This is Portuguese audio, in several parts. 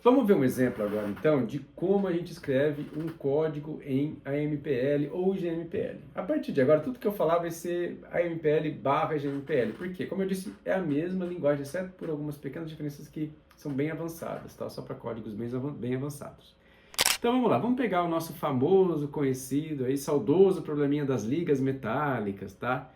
Vamos ver um exemplo agora, então, de como a gente escreve um código em AMPL ou GMPL. A partir de agora, tudo que eu falar vai ser AMPL barra GMPL. Por quê? Como eu disse, é a mesma linguagem, exceto por algumas pequenas diferenças que são bem avançadas, tá? Só para códigos bem avançados. Então vamos lá, vamos pegar o nosso famoso, conhecido, aí, saudoso probleminha das ligas metálicas, tá?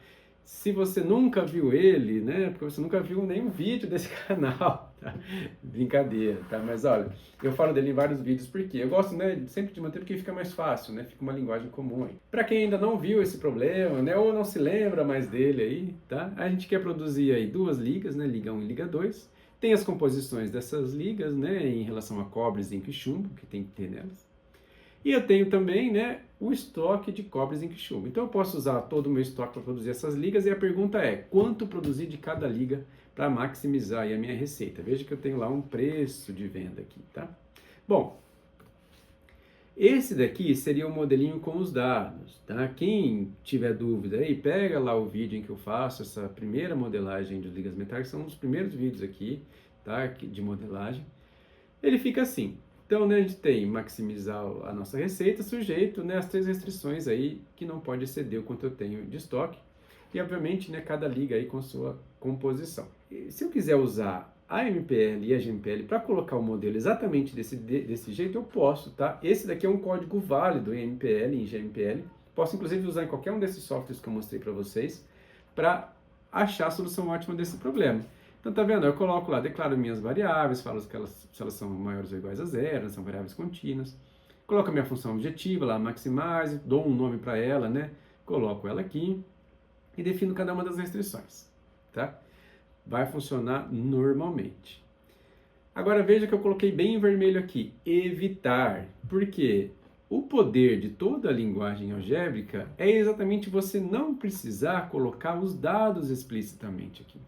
Se você nunca viu ele, né, porque você nunca viu nenhum vídeo desse canal, tá? Brincadeira, tá? Mas olha, eu falo dele em vários vídeos porque eu gosto, né, sempre de manter porque fica mais fácil, né? Fica uma linguagem comum aí. Para quem ainda não viu esse problema, né, ou não se lembra mais dele aí, tá? A gente quer produzir aí duas ligas, né, liga 1 e liga 2. Tem as composições dessas ligas, né, em relação a cobre, zinco e chumbo, que tem que ter nelas. E eu tenho também, né, o estoque de cobre, zinco e chumbo. Então eu posso usar todo o meu estoque para produzir essas ligas e a pergunta é, quanto produzir de cada liga para maximizar aí a minha receita? Veja que eu tenho lá um preço de venda aqui, tá? Bom, esse daqui seria o modelinho com os dados, tá? Quem tiver dúvida aí, pega lá o vídeo em que eu faço essa primeira modelagem de ligas metálicas, são um dos primeiros vídeos aqui, tá? De modelagem. Ele fica assim. Então, né, a gente tem maximizar a nossa receita sujeito, né, às 3 restrições aí que não pode exceder o quanto eu tenho de estoque. E, obviamente, né, cada liga aí com sua composição. E, se eu quiser usar a MPL e a GMPL para colocar o modelo exatamente desse jeito, eu posso, tá? Esse daqui é um código válido em MPL e em GMPL. Posso, inclusive, usar em qualquer um desses softwares que eu mostrei para vocês para achar a solução ótima desse problema. Então, tá vendo? Eu coloco lá, declaro minhas variáveis, falo se elas são maiores ou iguais a zero, são variáveis contínuas. Coloco a minha função objetiva lá, maximize, dou um nome para ela, né? Coloco ela aqui e defino cada uma das restrições, tá? Vai funcionar normalmente. Agora veja que eu coloquei bem em vermelho aqui, evitar. Por quê? O poder de toda a linguagem algébrica é exatamente você não precisar colocar os dados explicitamente aqui,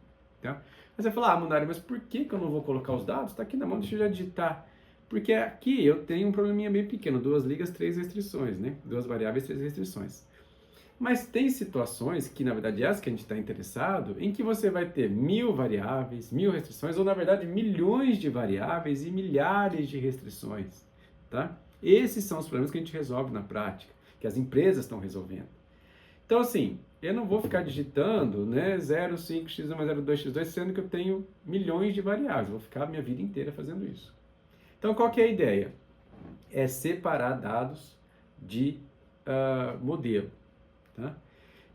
tá? Mas você fala, Munari, mas por que eu não vou colocar os dados? Está aqui na mão, deixa eu já digitar. Porque aqui eu tenho um probleminha bem pequeno, 2 ligas, 3 restrições, né? 2 variáveis, 3 restrições. Mas tem situações, que na verdade é essa que a gente está interessado, em que você vai ter 1000 variáveis, 1000 restrições, ou na verdade milhões de variáveis e milhares de restrições, tá? Esses são os problemas que a gente resolve na prática, que as empresas estão resolvendo. Então, assim, eu não vou ficar digitando, né, 0, 5, x1 mais 0, 2, x2, sendo que eu tenho milhões de variáveis. Eu vou ficar a minha vida inteira fazendo isso. Então, qual que é a ideia? É separar dados de modelo, tá?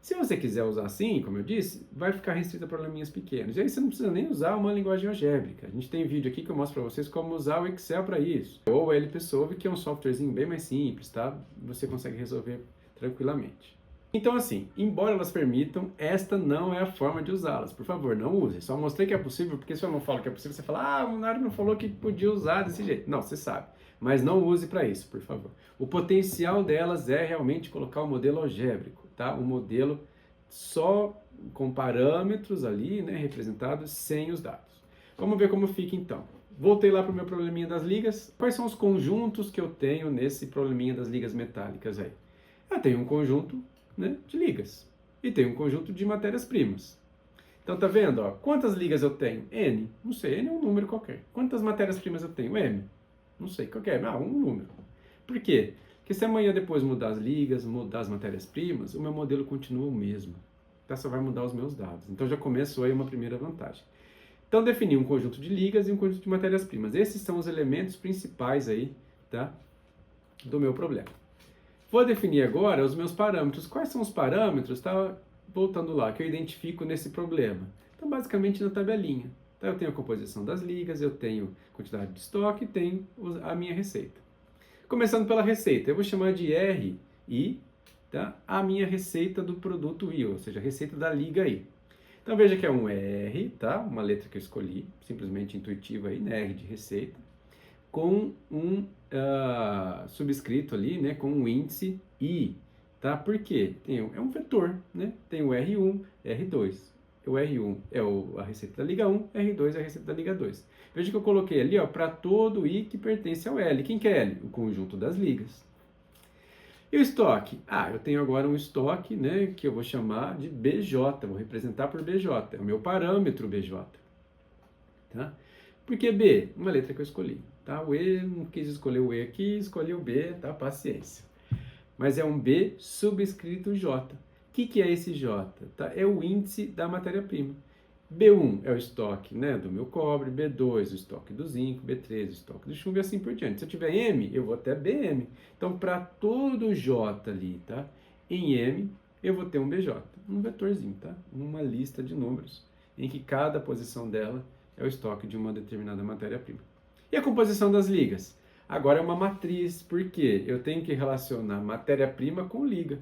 Se você quiser usar assim, como eu disse, vai ficar restrito a probleminhas pequenos. E aí você não precisa nem usar uma linguagem algébrica. A gente tem vídeo aqui que eu mostro para vocês como usar o Excel para isso. Ou o LPsolve, que é um softwarezinho bem mais simples, tá? Você consegue resolver tranquilamente. Então, assim, embora elas permitam, esta não é a forma de usá-las. Por favor, não use. Só mostrei que é possível, porque se eu não falo que é possível, você fala, o Munari não falou que podia usar desse jeito. Não, você sabe. Mas não use para isso, por favor. O potencial delas é realmente colocar o modelo algébrico, tá? Um modelo só com parâmetros ali, né, representados sem os dados. Vamos ver como fica então. Voltei lá para o meu probleminha das ligas. Quais são os conjuntos que eu tenho nesse probleminha das ligas metálicas aí? Eu tenho um conjunto, né, de ligas e tenho um conjunto de matérias-primas. Então tá vendo, ó, quantas ligas eu tenho? N, não sei, N é um número qualquer. Quantas matérias-primas eu tenho? M, não sei qual é, um número. Por quê? Porque se amanhã depois mudar as ligas, mudar as matérias-primas, o meu modelo continua o mesmo. Tá? Só vai mudar os meus dados. Então já começou aí uma primeira vantagem. Então defini um conjunto de ligas e um conjunto de matérias-primas. Esses são os elementos principais aí, tá, do meu problema. Vou definir agora os meus parâmetros. Quais são os parâmetros? Tá? Voltando lá, que eu identifico nesse problema. Então, basicamente na tabelinha. Então, eu tenho a composição das ligas, eu tenho quantidade de estoque e tenho a minha receita. Começando pela receita, eu vou chamar de RI, tá? A minha receita do produto I, ou seja, a receita da liga I. Então, veja que é um R, tá? Uma letra que eu escolhi, simplesmente intuitiva aí, né? R de receita, com um subscrito ali, né, com um índice I, tá? Por quê? É um vetor, né? Tem o R1, R2. O R1 é a receita da liga 1, R2 é a receita da liga 2. Veja que eu coloquei ali, ó, para todo I que pertence ao L. Quem que é L? O conjunto das ligas. E o estoque? Eu tenho agora um estoque, né, que eu vou chamar de BJ, vou representar por BJ, é o meu parâmetro BJ, tá? Por que B? Uma letra que eu escolhi. tá? O E, não quis escolher o E aqui, escolhi o B, tá? Paciência. Mas é um B subscrito J. O que é esse J? Tá? É o índice da matéria-prima. B1 é o estoque, né, do meu cobre, B2 o estoque do zinco, B3 o estoque do chumbo e assim por diante. Se eu tiver M, eu vou até BM. Então, para todo J ali, tá? Em M, eu vou ter um BJ, um vetorzinho, tá? Uma lista de números em que cada posição dela é o estoque de uma determinada matéria-prima. E a composição das ligas? Agora é uma matriz, porque eu tenho que relacionar matéria-prima com liga.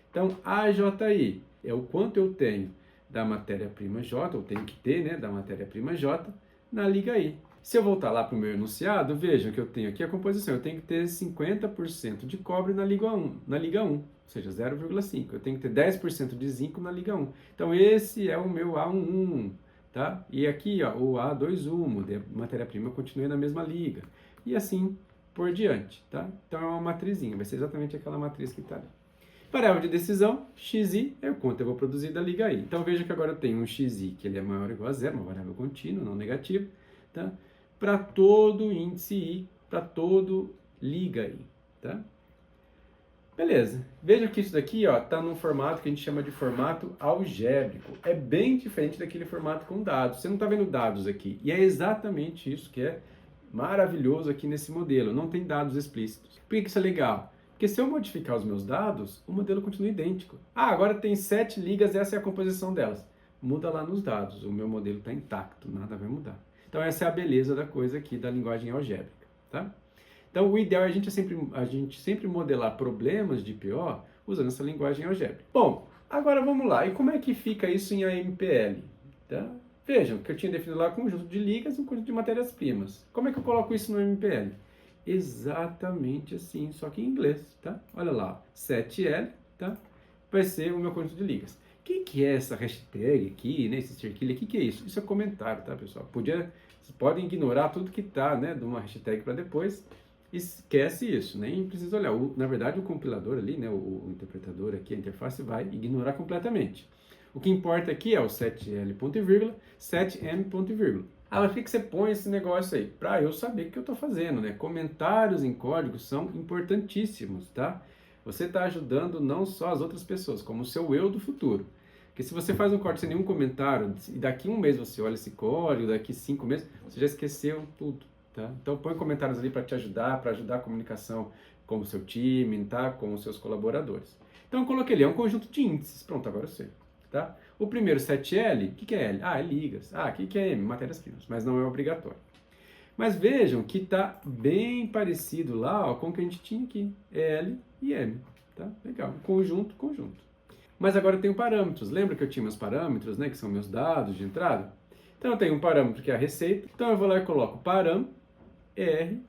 Então, AJI é o quanto eu tenho da matéria-prima J, ou tenho que ter, né, da matéria-prima J, na liga I. Se eu voltar lá para o meu enunciado, vejam que eu tenho aqui a composição. Eu tenho que ter 50% de cobre na liga 1, ou seja, 0,5. Eu tenho que ter 10% de zinco na liga 1. Então, esse é o meu A11, tá? E aqui, ó, o A21, a matéria-prima continua na mesma liga. E assim por diante, tá? Então, é uma matrizinha, vai ser exatamente aquela matriz que está ali. Variável de decisão, xi, é o quanto eu vou produzir da liga I. Então, veja que agora eu tenho um xi, que ele é maior ou igual a zero, uma variável contínua, não negativa, tá? Para todo índice I, para todo liga I, tá? Beleza. Veja que isso daqui está num formato que a gente chama de formato algébrico. É bem diferente daquele formato com dados. Você não está vendo dados aqui. E é exatamente isso que é maravilhoso aqui nesse modelo. Não tem dados explícitos. Por que isso é legal? Porque se eu modificar os meus dados, o modelo continua idêntico. Ah, agora tem 7 ligas, essa é a composição delas. Muda lá nos dados, o meu modelo está intacto, nada vai mudar. Então essa é a beleza da coisa aqui da linguagem algébrica, tá? Então o ideal é a gente sempre modelar problemas de PO usando essa linguagem algébrica. Bom, agora vamos lá. E como é que fica isso em AMPL? Tá? Vejam que eu tinha definido lá conjunto de ligas e um conjunto de matérias-primas. Como é que eu coloco isso no MPL? Exatamente assim, só que em inglês, tá? Olha lá, 7L, tá? Vai ser o meu conjunto de ligas. O que é essa hashtag aqui, né? Esse cerquilho aqui, que é isso? Isso é comentário, tá, pessoal? Vocês podem ignorar tudo que tá, né, de uma hashtag para depois. Esquece isso, nem precisa olhar. Na verdade, o compilador ali, né, o interpretador aqui, a interface vai ignorar completamente. O que importa aqui é o 7L ponto e vírgula, 7M ponto e vírgula. Ah, mas por que você põe esse negócio aí? Para eu saber o que eu estou fazendo, né? Comentários em código são importantíssimos, tá? Você está ajudando não só as outras pessoas, como o seu eu do futuro. Porque se você faz um código sem nenhum comentário, e daqui um mês você olha esse código, daqui 5 meses, você já esqueceu tudo, tá? Então põe comentários ali para te ajudar, para ajudar a comunicação com o seu time, tá? Com os seus colaboradores. Então eu coloquei ali, é um conjunto de índices. Pronto, agora eu sei. Tá? O primeiro 7L, o que é L? Ah, é ligas. Ah, o que é M? Matérias-primas, mas não é obrigatório. Mas vejam que está bem parecido lá ó, com o que a gente tinha aqui, L e M. Tá? Legal, conjunto, conjunto. Mas agora eu tenho parâmetros. Lembra que eu tinha meus parâmetros, né, que são meus dados de entrada? Então eu tenho um parâmetro que é a receita. Então eu vou lá e coloco param, R,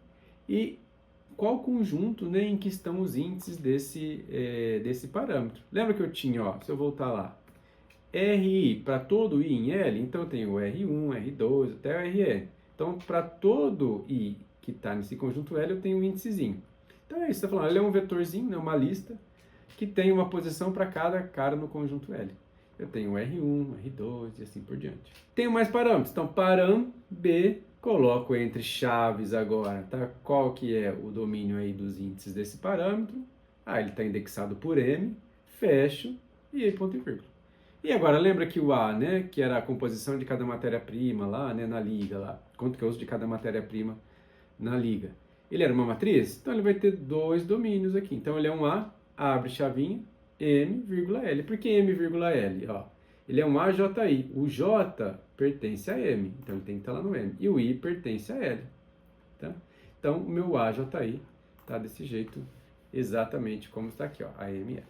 e qual conjunto, né, em que estão os índices desse parâmetro. Lembra que eu tinha, ó, se eu voltar lá, RI para todo I em L, então eu tenho o R1, R2 até o RN. Então, para todo I que está nesse conjunto L, eu tenho um índicezinho. Então é isso, você está falando, ele é um vetorzinho, né, uma lista, que tem uma posição para cada cara no conjunto L. Eu tenho R1, R2 e assim por diante. Tenho mais parâmetros, então param B, coloco entre chaves agora, tá? Qual que é o domínio aí dos índices desse parâmetro? Ah, ele está indexado por M, fecho e aí ponto e vírgula. E agora, lembra que o A, né, que era a composição de cada matéria-prima lá, né, na liga, lá, quanto que eu uso de cada matéria-prima na liga. Ele era uma matriz? Então ele vai ter dois domínios aqui. Então ele é um A, abre chavinha, M, vírgula L. Por que M, vírgula L? Ó, ele é um AJI. O J pertence a M, então ele tem que estar lá no M. E o I pertence a L. Tá? Então o meu AJI está desse jeito, exatamente como está aqui, ó, AML.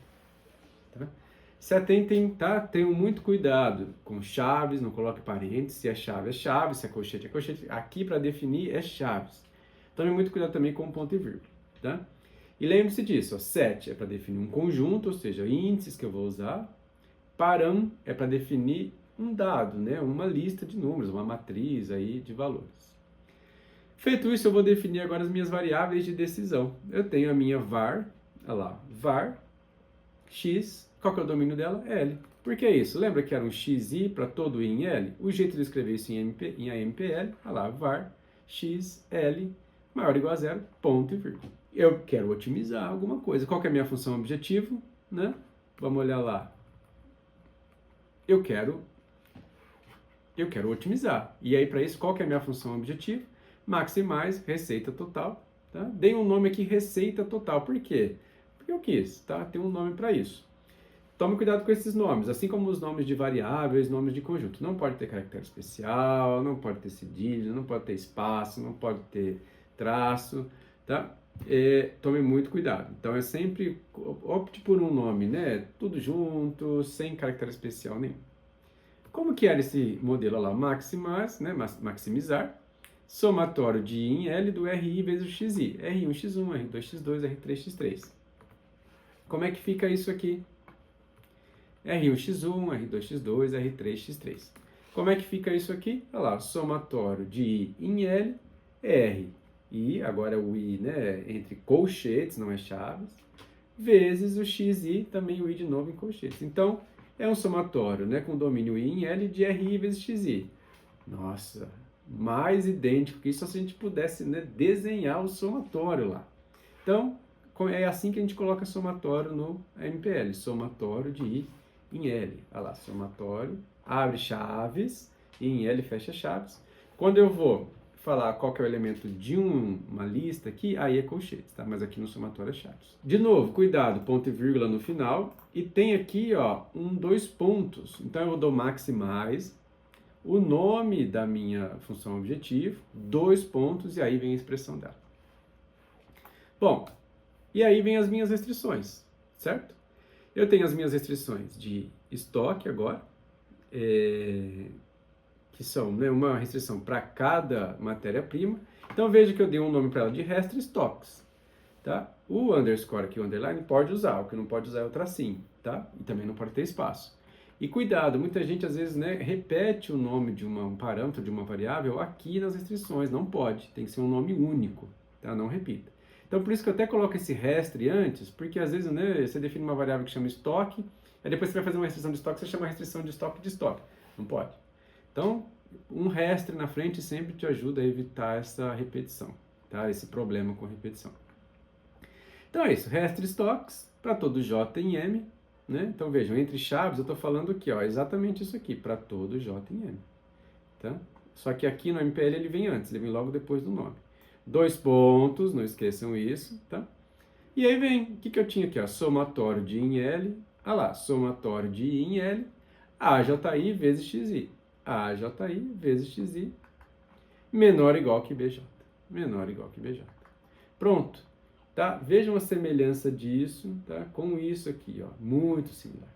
Tá? Se atentem, tá? Tenham muito cuidado com chaves, não coloque parênteses, se é chave, se é colchete é colchete. Aqui para definir é chaves. Tome muito cuidado também com ponto e vírgula, tá? E lembre-se disso, ó, set é para definir um conjunto, ou seja, índices que eu vou usar. Param é para definir um dado, né? Uma lista de números, uma matriz aí de valores. Feito isso, eu vou definir agora as minhas variáveis de decisão. Eu tenho a minha var, olha lá, var, x, qual que é o domínio dela? L. Por que isso? Lembra que era um xi para todo i em L? O jeito de escrever isso em AMPL, olha lá, var, x, L, maior ou igual a zero, ponto e vírgula. Eu quero otimizar alguma coisa. Qual que é a minha função objetivo? Né? Vamos olhar lá. Eu quero otimizar. E aí, para isso, qual que é a minha função objetivo? Maximize receita total. Tá? Dei um nome aqui, receita total. Por quê? Porque eu quis, tá? Tem um nome para isso. Tome cuidado com esses nomes, assim como os nomes de variáveis, nomes de conjunto. Não pode ter caractere especial, não pode ter cedilha, não pode ter espaço, não pode ter traço, tá? Tome muito cuidado. Então, é sempre, opte por um nome, né? Tudo junto, sem caractere especial nenhum. Como que era esse modelo lá? Maximize, né? Maximizar, somatório de I em L do RI vezes o XI. R1x1, R2x2, R3x3. Como é que fica isso aqui? R1x1, R2x2, R3x3. Como é que fica isso aqui? Olha lá, somatório de I em L, R, I, agora o I, né, entre colchetes, não é chaves, vezes o XI, também o I de novo em colchetes. Então, é um somatório, né, com domínio I em L de RI vezes XI. Nossa, mais idêntico que isso se a gente pudesse, né, desenhar o somatório lá. Então, é assim que a gente coloca somatório no MPL, somatório de I em L. Olha lá, somatório, abre chaves, I em L fecha chaves. Quando eu vou falar qual que é o elemento de uma lista aqui, aí é colchetes, tá? Mas aqui no somatório é chaves. De novo, cuidado, ponto e vírgula no final. E tem aqui, ó, dois pontos. Então eu dou maximize, o nome da minha função objetivo, 2 pontos, e aí vem a expressão dela. Bom, e aí vem as minhas restrições, certo? Eu tenho as minhas restrições de estoque agora, que são, né, uma restrição para cada matéria-prima. Então veja que eu dei um nome para ela de Restri Stocks, tá? O underscore aqui, o underline, pode usar, o que não pode usar é o tracinho, tá? E também não pode ter espaço. E cuidado, muita gente às vezes, né, repete o nome de um parâmetro, de uma variável aqui nas restrições, não pode, tem que ser um nome único, tá? Não repita. Então, por isso que eu até coloco esse restre antes, porque às vezes, né, você define uma variável que chama estoque, aí depois você vai fazer uma restrição de estoque, você chama a restrição de estoque de estoque. Não pode. Então, um restre na frente sempre te ajuda a evitar essa repetição, tá? Esse problema com repetição. Então é isso, restre stocks para todo J em M, né? Então vejam, entre chaves eu estou falando aqui, ó, exatamente isso aqui, para todo J em M, tá? Só que aqui no MPL ele vem antes, ele vem logo depois do nome. 2 pontos, não esqueçam isso, tá? E aí vem, o que eu tinha aqui, ó, somatório de I em L, ah lá, somatório de I em L, AJI vezes XI, AJI vezes XI, menor ou igual que BJ, menor ou igual que BJ. Pronto, tá? Vejam a semelhança disso, tá? Com isso aqui, ó, muito similar.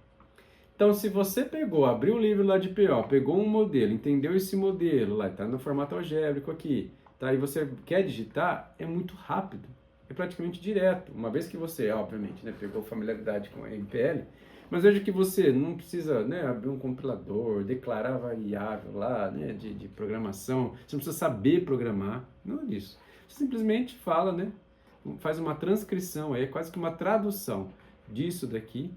Então, se você abriu o livro lá de PO, pegou um modelo, entendeu esse modelo, lá está no formato algébrico aqui, tá? E você quer digitar, é muito rápido, é praticamente direto. Uma vez que você, obviamente, né, pegou familiaridade com a MPL, mas veja que você não precisa, né, abrir um compilador, declarar variável lá, né, de programação, você não precisa saber programar, nada disso. Você simplesmente fala, né, faz uma transcrição, aí é quase que uma tradução disso daqui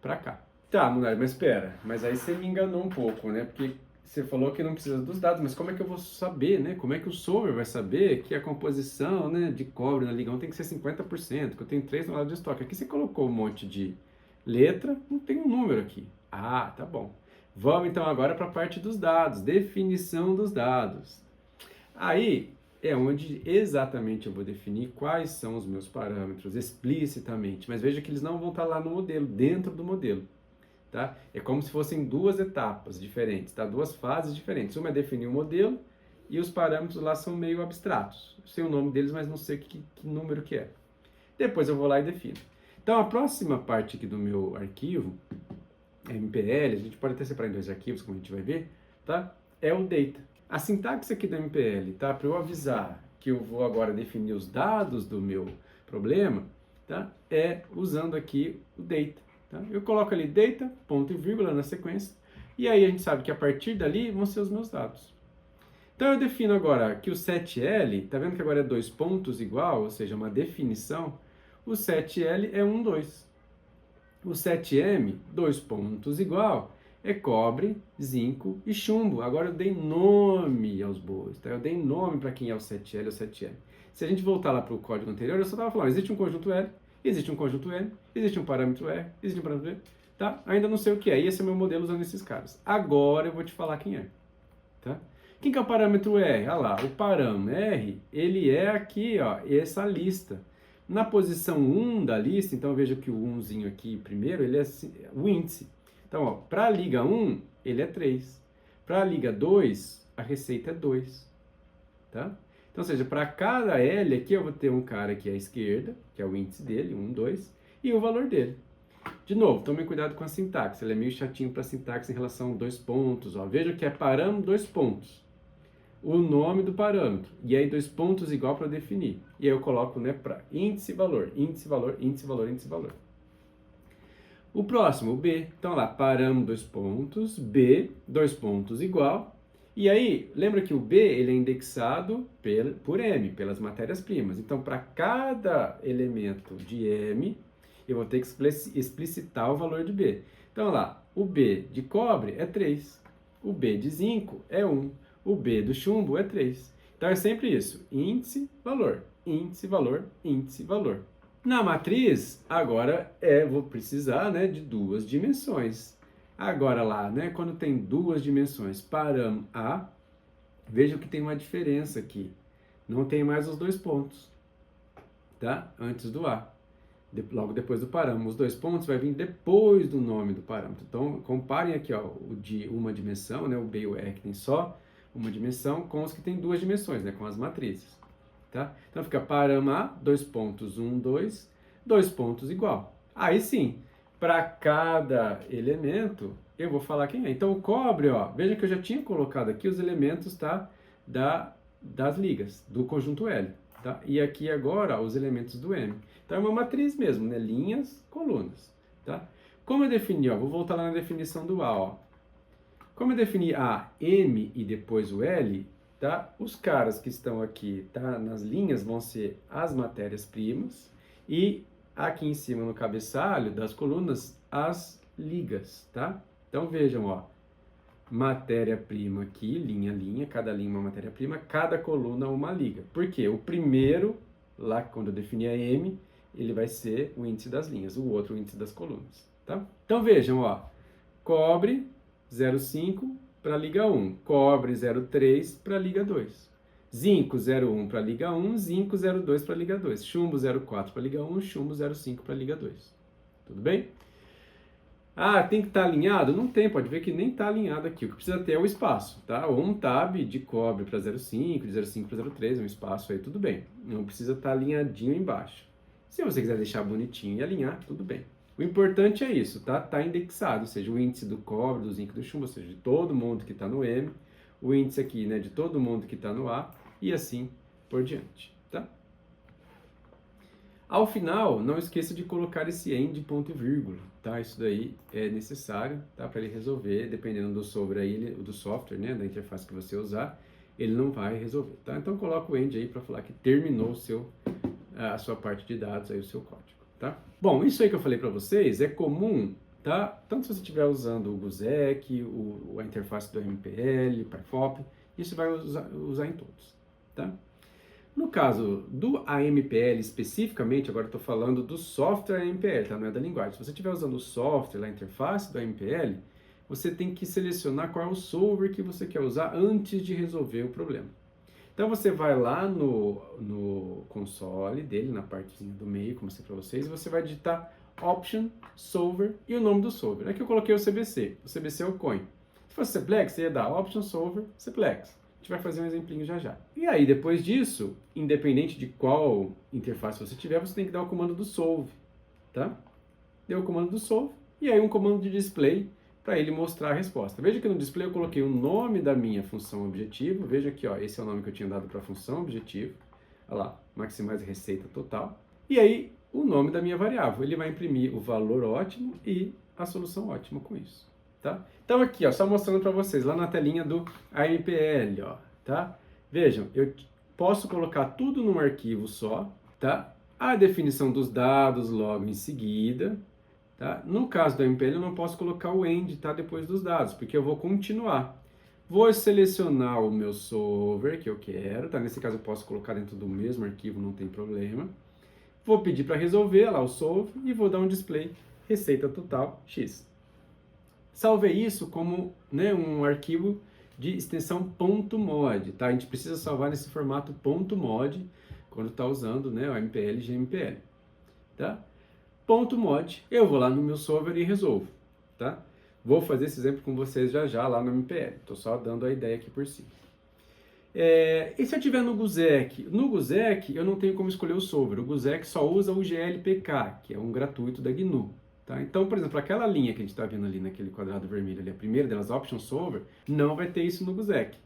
para cá. Tá, Munari, mas espera, mas aí você me enganou um pouco, né, porque você falou que não precisa dos dados, mas como é que eu vou saber, né? Como é que o software vai saber que a composição, né, de cobre na liga 1 tem que ser 50%, que eu tenho 3 toneladas de estoque? Aqui você colocou um monte de letra, não tem um número aqui. Ah, tá bom. Vamos então agora para a parte dos dados, definição dos dados. Aí é onde exatamente eu vou definir quais são os meus parâmetros explicitamente, mas veja que eles não vão estar lá no modelo, dentro do modelo. Tá? É como se fossem duas etapas diferentes, tá? Duas fases diferentes. Uma é definir o modelo e os parâmetros lá são meio abstratos. Eu sei o nome deles, mas não sei que número que é. Depois eu vou lá e defino. Então a próxima parte aqui do meu arquivo, MPL, a gente pode até separar em 2 arquivos, como a gente vai ver, tá? É o data. A sintaxe aqui do MPL, tá? Para eu avisar que eu vou agora definir os dados do meu problema, tá? É usando aqui o data. Tá? Eu coloco ali data, ponto e vírgula na sequência, e aí a gente sabe que a partir dali vão ser os meus dados. Então eu defino agora que o 7L, tá vendo que agora é 2 pontos igual, ou seja, uma definição, o 7L é 1, 2. O 7M, 2 pontos igual, é cobre, zinco e chumbo. Agora eu dei nome aos bois, tá? Eu dei nome para quem é o 7L e o 7M. Se a gente voltar lá para o código anterior, eu só estava falando, existe um conjunto L, existe um conjunto N, existe um parâmetro R, existe um parâmetro V, tá? Ainda não sei o que é, e esse é o meu modelo usando esses caras. Agora eu vou te falar quem é, tá? Quem que é o parâmetro R? Olha lá, o parâmetro R, ele é aqui, ó, essa lista. Na posição 1 da lista, então veja que o 1zinho aqui primeiro, ele é o índice. Então, ó, para a liga 1, ele é 3. Para a liga 2, a receita é 2, tá? Então, ou seja, para cada L aqui, eu vou ter um cara aqui à esquerda, que é o índice dele, 1, 2, e o valor dele. De novo, tome cuidado com a sintaxe, ele é meio chatinho para sintaxe em relação a 2 pontos. Ó. Veja que é parâmetro 2 pontos, o nome do parâmetro, e aí 2 pontos igual para definir. E aí eu coloco, né, para índice, valor, índice, valor, índice, valor, índice, valor. O próximo, o B. Então lá, parâmetro 2 pontos, B, 2 pontos igual. E aí, lembra que o B ele é indexado por M, pelas matérias-primas. Então, para cada elemento de M, eu vou ter que explicitar o valor de B. Então, lá, o B de cobre é 3, o B de zinco é 1, o B do chumbo é 3. Então, é sempre isso, índice, valor, índice, valor, índice, valor. Na matriz, agora vou precisar, né, de 2 dimensões. Agora lá, né, quando tem 2 dimensões, parâmetro A, veja que tem uma diferença aqui. Não tem mais os 2 pontos, tá? Antes do A. Logo depois do parâmetro. Os 2 pontos vai vir depois do nome do parâmetro. Então, comparem aqui, ó, o de uma dimensão, né, o B e o R que tem só uma dimensão, com os que tem 2 dimensões, né, com as matrizes. Tá? Então fica parâmetro A, 2 pontos, 1, 2, 2 pontos igual. Aí sim, para cada elemento, eu vou falar quem é. Então o cobre, ó, veja que eu já tinha colocado aqui os elementos, tá, das ligas, do conjunto L. Tá? E aqui agora, ó, os elementos do M. Então é uma matriz mesmo, né? Linhas, colunas. Tá? Como eu defini, ó, vou voltar lá na definição do A. Ó. Como eu defini A, M e depois o L, tá? Os caras que estão aqui, tá? Nas linhas vão ser as matérias-primas e aqui em cima no cabeçalho das colunas as ligas, tá? Então vejam, ó, matéria-prima aqui, linha, linha, cada linha uma matéria-prima, cada coluna uma liga. Por quê? O primeiro, lá quando eu defini a M, ele vai ser o índice das linhas, o outro o índice das colunas, tá? Então vejam, ó, cobre 0,5 para a liga 1, cobre 0,3 para a liga 2, zinco 0,1 para a liga 1, zinco 0,2 para a liga 2, chumbo 0,4 para a liga 1, chumbo 0,5 para a liga 2. Tudo bem? Ah, tem que estar alinhado? Não tem, pode ver que nem está alinhado aqui. O que precisa ter é o espaço, tá? Ou um tab de cobre para 0,5, de 0,5 para 0,3, um espaço aí, tudo bem. Não precisa estar alinhadinho embaixo. Se você quiser deixar bonitinho e alinhar, tudo bem. O importante é isso, tá? Tá indexado, ou seja, o índice do cobre, do zinco, do chumbo, ou seja, de todo mundo que está no M, o índice aqui, né, de todo mundo que está no A, e assim por diante, tá? Ao final, não esqueça de colocar esse end ponto e vírgula, tá? Isso daí é necessário, tá? Para ele resolver, dependendo do software aí, do software, né, da interface que você usar, ele não vai resolver, tá? Então coloca o end aí para falar que terminou a sua parte de dados aí, o seu código. Tá? Bom, isso aí que eu falei para vocês é comum, tá? Tanto se você estiver usando o GUSEC, a interface do MPL, PyFOP, isso vai usar em todos, tá? No caso do AMPL especificamente, agora eu estou falando do software AMPL, tá? Não é da linguagem. Se você estiver usando o software, a interface do AMPL, você tem que selecionar qual é o solver que você quer usar antes de resolver o problema. Então você vai lá no console dele, na partezinha do meio, como eu mostrei para vocês, e você vai digitar Option, Solver e o nome do solver. Aqui eu coloquei o CBC. O CBC é o coin. Se fosse Simplex, você ia dar Option, Solver, Simplex. A gente vai fazer um exemplinho já já. E aí, depois disso, independente de qual interface você tiver, você tem que dar o comando do solve, tá? Deu o comando do solve e aí um comando de display para ele mostrar a resposta. Veja que no display eu coloquei o nome da minha função objetivo. Veja aqui, ó, esse é o nome que eu tinha dado para a função objetivo. Olha lá, maximize receita total. E aí, o nome da minha variável. Ele vai imprimir o valor ótimo e a solução ótima com isso, tá? Então aqui, ó, só mostrando para vocês, lá na telinha do AMPL, ó, tá? Vejam, eu posso colocar tudo num arquivo só, tá? A definição dos dados logo em seguida. Tá? No caso do MPL, eu não posso colocar o end, tá, depois dos dados, porque eu vou continuar. Vou selecionar o meu solver que eu quero, tá? Nesse caso eu posso colocar dentro do mesmo arquivo, não tem problema. Vou pedir para resolver lá o solve e vou dar um display receita total X. Salvei isso como, né, um arquivo de extensão .mod, tá? A gente precisa salvar nesse formato .mod quando está usando, né, o MPL e GMPL, tá? .mod, eu vou lá no meu solver e resolvo, tá? Vou fazer esse exemplo com vocês já já lá no MPL, estou só dando a ideia aqui por cima. E se eu tiver no GUSEC? No GUSEC eu não tenho como escolher o solver, o GUSEC só usa o GLPK, que é um gratuito da GNU. Tá? Então, por exemplo, aquela linha que a gente está vendo ali naquele quadrado vermelho, ali, a primeira delas, Option Solver, não vai ter isso no GUSEC.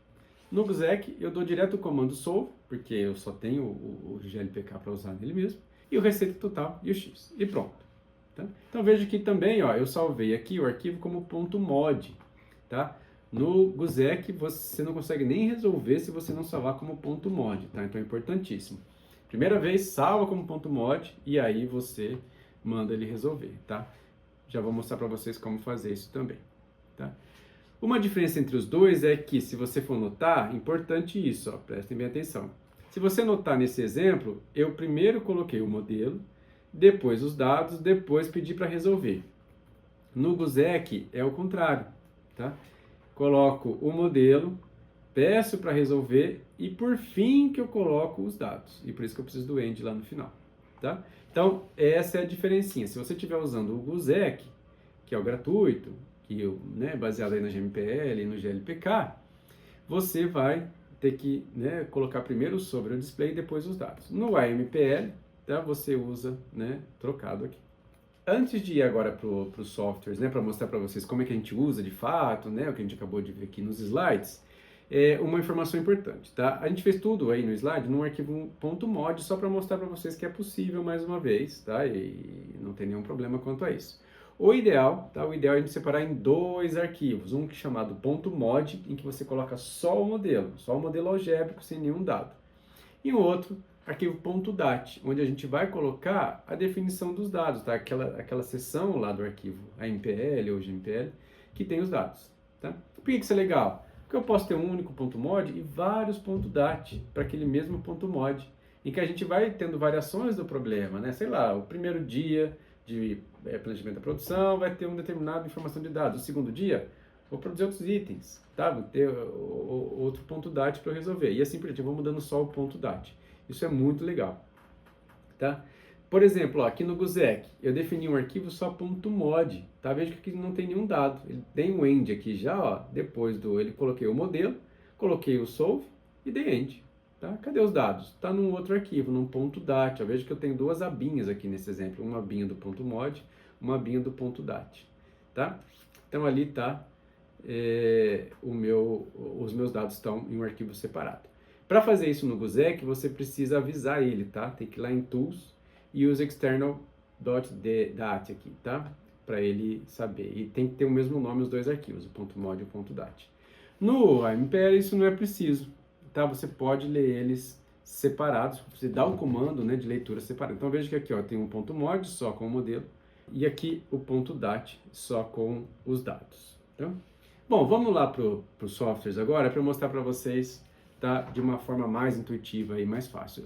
No GUSEC eu dou direto o comando solve, porque eu só tenho o GLPK para usar nele mesmo, e o receita total e o X, e pronto. Tá? Então veja que também ó, eu salvei aqui o arquivo como .mod. Tá? No GUSEC você não consegue nem resolver se você não salvar como .mod. Tá? Então é importantíssimo. Primeira vez, salva como .mod e aí você manda ele resolver, tá? Já vou mostrar para vocês como fazer isso também, tá? Uma diferença entre os dois é que, se você for notar, importante isso, ó, prestem bem atenção. Se você notar nesse exemplo, eu primeiro coloquei o modelo, depois os dados, depois pedi para resolver. No GUSEC é o contrário, tá? Coloco o modelo, peço para resolver e por fim que eu coloco os dados. E por isso que eu preciso do end lá no final, tá? Então, essa é a diferencinha. Se você estiver usando o GUSEC, que é o gratuito, que né, baseado aí na GMPL e no GLPK, você vai ter que, né, colocar primeiro sobre o display e depois os dados. No AMPL, tá, você usa, né, trocado aqui. Antes de ir agora para os softwares, né, para mostrar para vocês como é que a gente usa de fato, né, o que a gente acabou de ver aqui nos slides, uma informação importante, tá? A gente fez tudo aí no slide num arquivo .mod só para mostrar para vocês que é possível mais uma vez, tá? E não tem nenhum problema quanto a isso. O ideal, tá? O ideal é a gente separar em dois arquivos, um que é chamado .mod, em que você coloca só o modelo algébrico sem nenhum dado. E o outro, arquivo .dat, onde a gente vai colocar a definição dos dados, tá? Aquela seção lá do arquivo AMPL ou GMPL que tem os dados, tá? Por que isso é legal? Porque eu posso ter um único .mod e vários .dat para aquele mesmo .mod, em que a gente vai tendo variações do problema, né? Sei lá, o primeiro dia de planejamento da produção vai ter uma determinada informação de dados. O segundo dia, vou produzir outros itens, tá? Vou ter outro .dat para eu resolver. E assim por diante, eu vou mudando só o .dat. Isso é muito legal, tá? Por exemplo, ó, aqui no GUSEC, eu defini um arquivo só .mod, tá? Veja que aqui não tem nenhum dado. Ele tem um end aqui já, ó, depois ele coloquei o modelo, coloquei o solve e dei end, tá? Cadê os dados? Tá num outro arquivo, num .dat. Ó, veja que eu tenho duas abinhas aqui nesse exemplo, uma abinha do .mod, uma abinha do .dat, tá? Então ali tá, os meus dados estão em um arquivo separado. Para fazer isso no GUSEC, você precisa avisar ele, tá? Tem que ir lá em Tools e use external.dat aqui, tá? Para ele saber. E tem que ter o mesmo nome os dois arquivos, o .mod e o .dat. No AMPL isso não é preciso, tá? Você pode ler eles separados, você dá o comando, né, de leitura separada. Então veja que aqui ó, tem um .mod só com o modelo e aqui o .dat só com os dados. Tá? Bom, vamos lá para os softwares agora para mostrar para vocês, tá, de uma forma mais intuitiva e mais fácil.